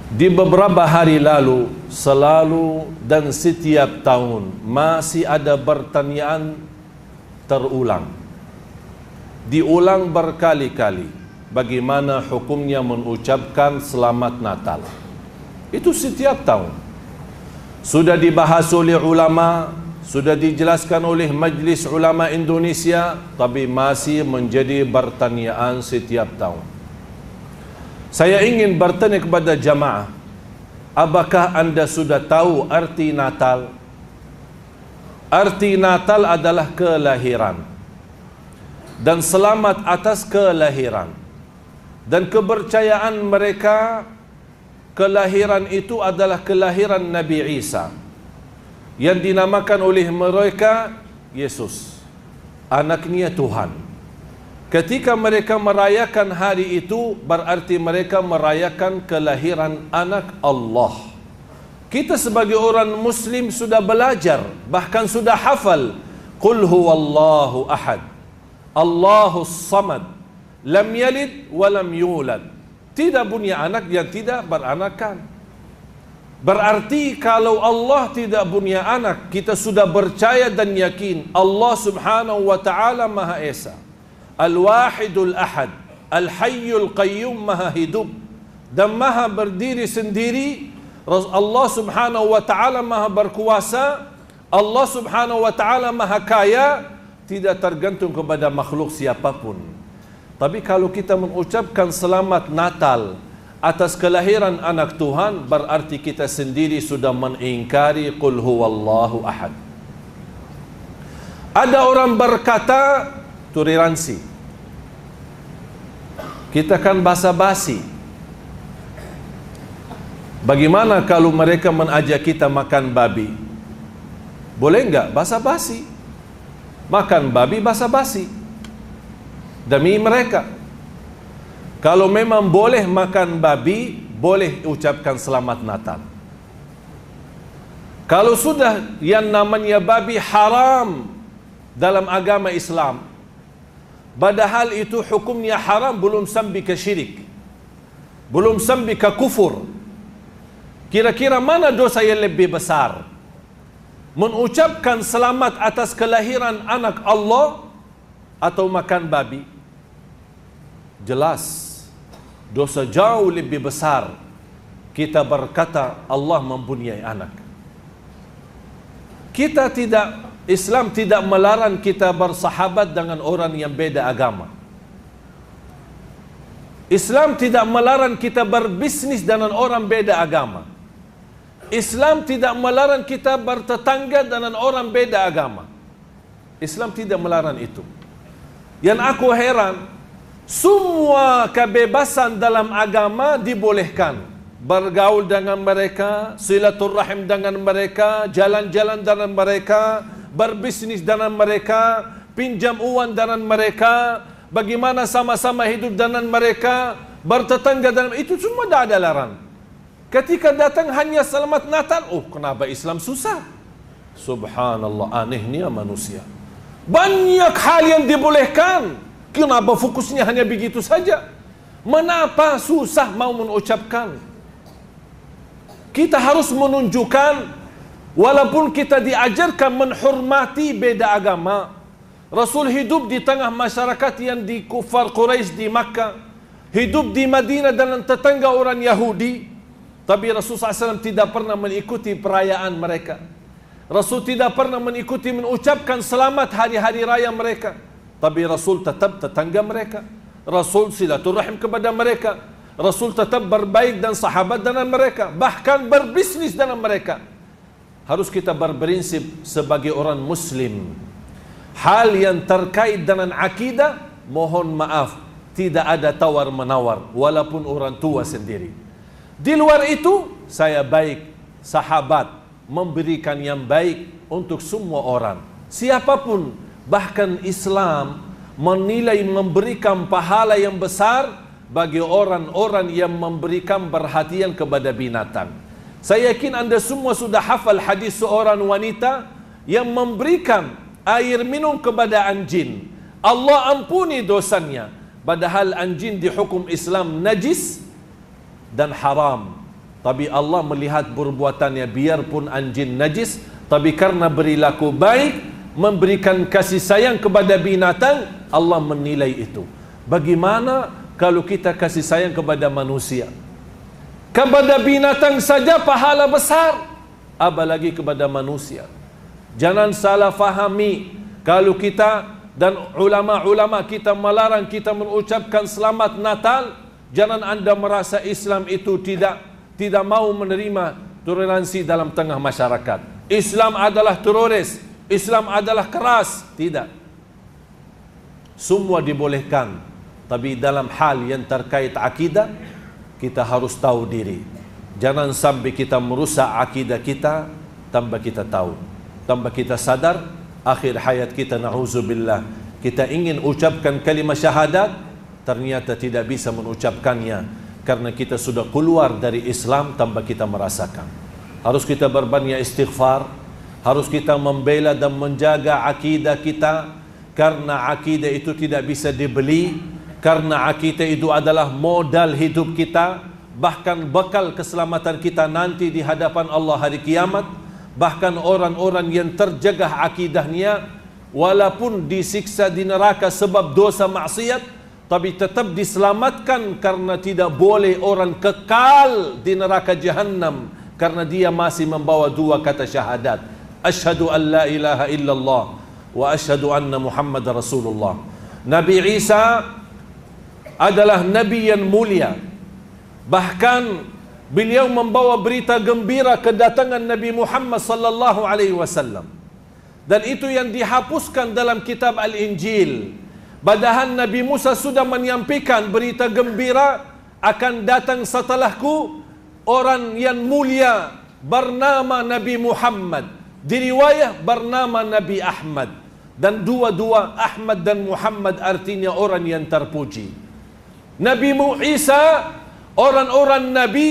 Di beberapa hari lalu, selalu dan setiap tahun masih ada pertanyaan terulang, diulang berkali-kali, bagaimana hukumnya mengucapkan selamat Natal. Itu setiap tahun sudah dibahas oleh ulama, sudah dijelaskan oleh Majlis Ulama Indonesia, tapi masih menjadi pertanyaan setiap tahun. Saya ingin bertanya kepada jamaah, apakah anda sudah tahu arti Natal? Arti Natal adalah kelahiran dan selamat atas kelahiran. Dan kepercayaan mereka, kelahiran itu adalah kelahiran Nabi Isa, yang dinamakan oleh mereka Yesus, anaknya Tuhan. Ketika mereka merayakan hari itu, berarti mereka merayakan kelahiran anak Allah. Kita sebagai orang Muslim sudah belajar, bahkan sudah hafal, Qul huwallahu ahad, Allahus samad, lam yalid wa lam yulad. Tidak punya anak yang tidak beranakan. Berarti kalau Allah tidak punya anak, kita sudah percaya dan yakin Allah Subhanahu wa ta'ala Maha Esa, Al-Wahidul Ahad, Al-Hayyul Qayyum, Maha hidup dan Maha berdiri sendiri. Allah Subhanahu wa ta'ala Maha berkuasa, Allah Subhanahu wa ta'ala Maha kaya, tidak tergantung kepada makhluk siapapun. Tapi kalau kita mengucapkan selamat Natal atas kelahiran anak Tuhan, berarti kita sendiri sudah mengingkari Qul huwallahu ahad. Ada orang berkata toleransi, kita kan basa-basi. Bagaimana kalau mereka mengajak kita makan babi? Boleh enggak basa-basi? Makan babi basa-basi demi mereka. Kalau memang boleh makan babi, boleh ucapkan selamat Natal. Kalau sudah yang namanya babi haram dalam agama Islam, padahal itu hukumnya haram, belum sampai ke syirik, belum sampai ke kufur. Kira-kira mana dosa yang lebih besar? Mengucapkan selamat atas kelahiran anak Allah atau makan babi? Jelas dosa jauh lebih besar kita berkata Allah mempunyai anak. Kita tidak, Islam tidak melarang kita bersahabat dengan orang yang beda agama. Islam tidak melarang kita berbisnis dengan orang beda agama. Islam tidak melarang kita bertetangga dengan orang beda agama. Islam tidak melarang itu. Yang aku heran, semua kebebasan dalam agama dibolehkan. Bergaul dengan mereka, silaturahim dengan mereka, jalan-jalan dengan mereka, berbisnis dengan mereka, pinjam uang dengan mereka, bagaimana sama-sama hidup dengan mereka, bertetangga dengan itu semua tidak ada larangan. Ketika datang hanya selamat Natal, oh kenapa Islam susah? Subhanallah, anehnya manusia. Banyak hal yang dibolehkan, kenapa fokusnya hanya begitu saja? Mengapa susah mau mengucapkan? Kita harus menunjukkan, walaupun kita diajarkan menghormati beda agama. Rasul hidup di tengah masyarakat yang di kufar Quraisy di Makkah, hidup di Madinah dengan tetangga orang Yahudi, tapi Rasul SAW tidak pernah mengikuti perayaan mereka. Rasul tidak pernah mengikuti mengucapkan selamat hari-hari raya mereka, tapi Rasul tetap tetangga mereka. Rasul silaturahim kepada mereka. Rasul tetap berbaik dan sahabat dengan mereka, bahkan berbisnis dengan mereka. Harus kita berprinsip sebagai orang Muslim. Hal yang terkait dengan akidah, mohon maaf, tidak ada tawar-menawar, walaupun orang tua sendiri. Di luar itu, saya baik, sahabat, memberikan yang baik untuk semua orang. Siapapun, bahkan Islam menilai memberikan pahala yang besar bagi orang-orang yang memberikan perhatian kepada binatang. Saya yakin anda semua sudah hafal hadis seorang wanita yang memberikan air minum kepada anjing. Allah ampuni dosanya. Padahal anjing di hukum Islam najis dan haram. Tapi Allah melihat perbuatannya, biarpun anjing najis, tapi karena berilaku baik, memberikan kasih sayang kepada binatang, Allah menilai itu. Bagaimana kalau kita kasih sayang kepada manusia? Kepada binatang saja pahala besar, apalagi kepada manusia. Jangan salah fahami, kalau kita dan ulama-ulama kita melarang kita mengucapkan selamat Natal, jangan anda merasa Islam itu tidak mau menerima toleransi dalam tengah masyarakat. Islam adalah teroris, Islam adalah keras. Tidak. Semua dibolehkan, tapi dalam hal yang terkait akidah, kita harus tahu diri. Jangan sampai kita merusak akidah kita tanpa kita tahu, tanpa kita sadar. Akhir hayat kita, na'udzubillah, kita ingin ucapkan kalimat syahadat, ternyata tidak bisa mengucapkannya karena kita sudah keluar dari Islam tanpa kita merasakan. Harus kita berbanyak istighfar, harus kita membela dan menjaga akidah kita, karena akidah itu tidak bisa dibeli, karena akidah itu adalah modal hidup kita, bahkan bekal keselamatan kita nanti di hadapan Allah hari kiamat. Bahkan orang-orang yang terjaga akidahnya, walaupun disiksa di neraka sebab dosa maksiat, tapi tetap diselamatkan karena tidak boleh orang kekal di neraka Jahannam karena dia masih membawa dua kata syahadat, asyhadu an la ilaha illallah wa asyhadu anna Muhammad Rasulullah. Nabi Isa adalah nabi yang mulia, bahkan beliau membawa berita gembira kedatangan Nabi Muhammad sallallahu alaihi wasallam. Dan itu yang dihapuskan dalam kitab Al-Injil. Padahal Nabi Musa sudah menyampaikan berita gembira, akan datang setelahku orang yang mulia bernama Nabi Muhammad. Di riwayah bernama Nabi Ahmad. Dan dua-dua Ahmad dan Muhammad artinya orang yang terpuji. Nabi Isa orang-orang nabi,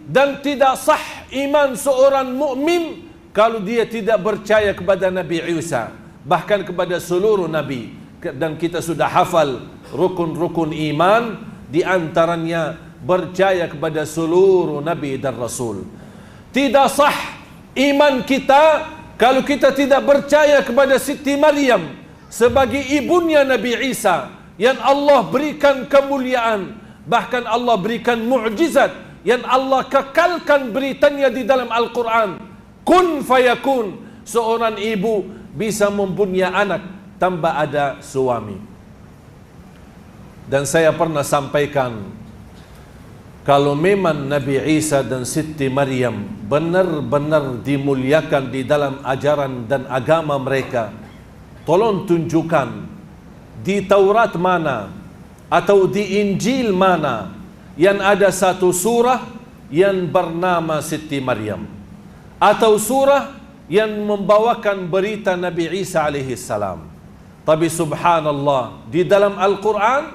dan tidak sah iman seorang mukmin kalau dia tidak percaya kepada Nabi Isa, bahkan kepada seluruh nabi. Dan kita sudah hafal rukun-rukun iman, di antaranya percaya kepada seluruh nabi dan rasul. Tidak sah iman kita kalau kita tidak percaya kepada Siti Maryam sebagai ibunya Nabi Isa, yang Allah berikan kemuliaan, bahkan Allah berikan mukjizat, yang Allah kekalkan beritanya di dalam Al-Quran. Kun fayakun, seorang ibu bisa mempunyai anak tanpa ada suami. Dan saya pernah sampaikan, kalau memang Nabi Isa dan Siti Maryam benar-benar dimuliakan di dalam ajaran dan agama mereka, tolong tunjukkan di Taurat mana atau di Injil mana yang ada satu surah yang bernama Siti Maryam, atau surah yang membawakan berita Nabi Isa alaihi salam. Tapi subhanallah, di dalam Al-Quran,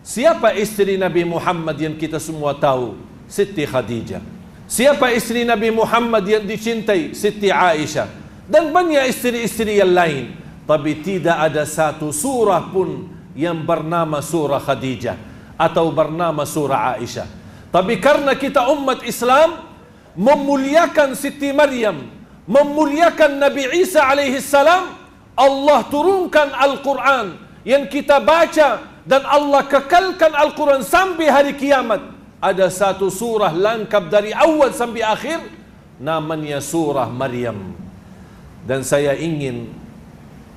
siapa istri Nabi Muhammad yang kita semua tahu? Siti Khadijah. Siapa istri Nabi Muhammad yang dicintai? Siti Aisyah. Dan banyak istri-istri yang lain. Tapi tidak ada satu surah pun yang bernama surah Khadijah atau bernama surah Aisyah. Tapi karena kita umat Islam memuliakan Siti Maryam, memuliakan Nabi Isa alaihi salam, Allah turunkan Al-Quran yang kita baca, dan Allah kekalkan Al-Quran sampai hari kiamat. Ada satu surah lengkap dari awal sampai akhir, namanya surah Maryam. Dan saya ingin,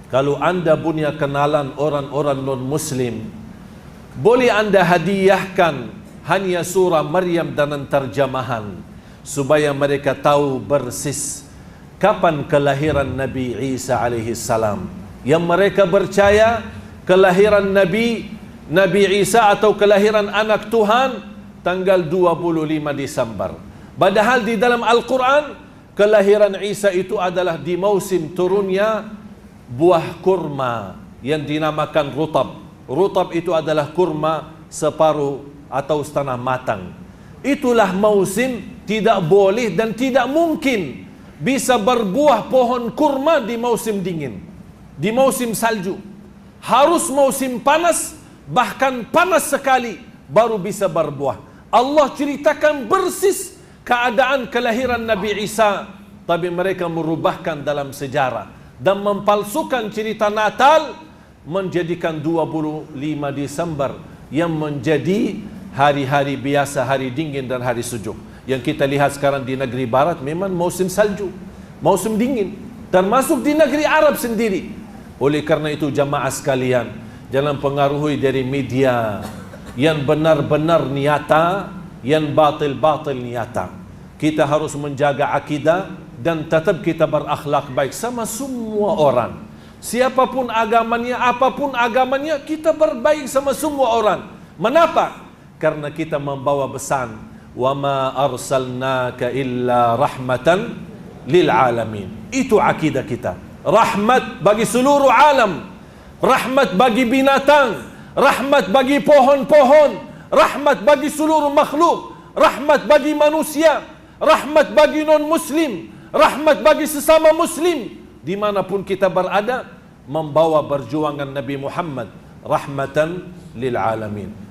kalau anda punya kenalan orang-orang non-muslim, boleh anda hadiahkan hanya surah Maryam dengan terjemahan, supaya mereka tahu persis kapan kelahiran Nabi Isa alaihi salam. Yang mereka percaya kelahiran Nabi Isa atau kelahiran anak Tuhan tanggal 25 Desember. Padahal di dalam Al-Quran, kelahiran Isa itu adalah di musim turunnya buah kurma yang dinamakan rutab. Rutab itu adalah kurma separuh atau setengah matang. Itulah musim tidak boleh dan tidak mungkin bisa berbuah pohon kurma di musim dingin, di musim salju. Harus musim panas, bahkan panas sekali, baru bisa berbuah. Allah ceritakan persis keadaan kelahiran Nabi Isa, tapi mereka merubahkan dalam sejarah dan mempalsukan cerita Natal, menjadikan 25 Desember yang menjadi hari-hari biasa, hari dingin dan hari sejuk. Yang kita lihat sekarang di negeri barat memang musim salju, musim dingin, termasuk di negeri Arab sendiri. Oleh karena itu jamaah sekalian, jangan pengaruhi dari media yang benar-benar nyata, yang batil-batil nyata. Kita harus menjaga akidah dan tetap kita berakhlak baik sama semua orang. Siapapun agamanya, apapun agamanya, kita berbaik sama semua orang. Mengapa? Karena kita membawa pesan, wa ma arsalnaka illa rahmatan lil alamin. Itu akidah kita. Rahmat bagi seluruh alam, rahmat bagi binatang, rahmat bagi pohon-pohon, rahmat bagi seluruh makhluk, rahmat bagi manusia, rahmat bagi non-muslim, rahmat bagi sesama muslim. Dimanapun kita berada, membawa perjuangan Nabi Muhammad rahmatan lil alamin.